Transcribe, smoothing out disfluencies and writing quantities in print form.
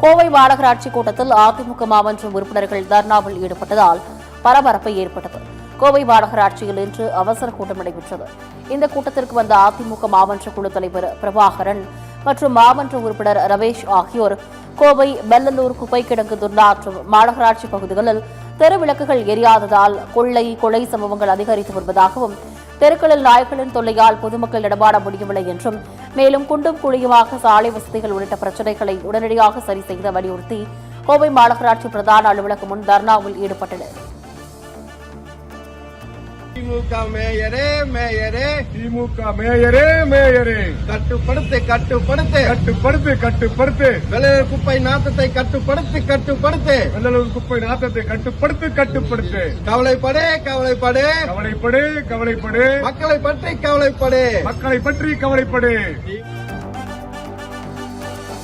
கோவை மாநகராட்சி கூட்டத்தில் அதிமுக மாமன்ற உறுப்பினர்கள் தர்ணாவில் ஈடுபட்டதால் பரபரப்பு ஏற்பட்டது. கோவை மாநகராட்சியில் இன்று அவசர கூட்டம் நடைபெற்றது. இந்த கூட்டத்திற்கு வந்த அதிமுக மாமன்ற குழு தலைவர் பிரபாகரன் மற்றும் மாமன்ற உறுப்பினர் ரமேஷ் ஆகியோர் கோவை பெல்லலூர் குப்பை கிடங்கு துர்நாற்றம் மாநகராட்சி பகுதிகளில் தெருவிளக்குகள் எரியாததால் கொலை சம்பவங்கள் அதிகரித்து வருவதாகவும், தெருக்களில் நாய்களின் தொல்லையால் பொதுமக்கள் நடமாட முடியவில்லை என்றும், மேலும் குண்டும் குழியுமாக சாலை வசதிகள் உள்ளிட்ட பிரச்சினைகளை உடனடியாக சரி செய்த வலியுறுத்தி கோவை மாநகராட்சி பிரதான அலுவலகம் முன் தர்ணாவில் ஈடுபட்டனர். திமுக மேயரே மேயரே திமுக மேயரே மேயரே கட்டுப்படுத்து கட்டுப்படுத்து கட்டுப்படுத்து கட்டுப்படுத்து வெள்ளலூர் குப்பை நாத்தத்தை கட்டுப்படுத்து கட்டுப்படுத்து வெள்ளலூர் குப்பை நாத்தத்தை கட்டுப்படுத்து கட்டுப்படுத்து கவலைப்படு கவலைப்படு கவலைப்படு கவலைப்படு மக்களை பற்றி கவலைப்படு மக்களை பற்றி கவலைப்படு.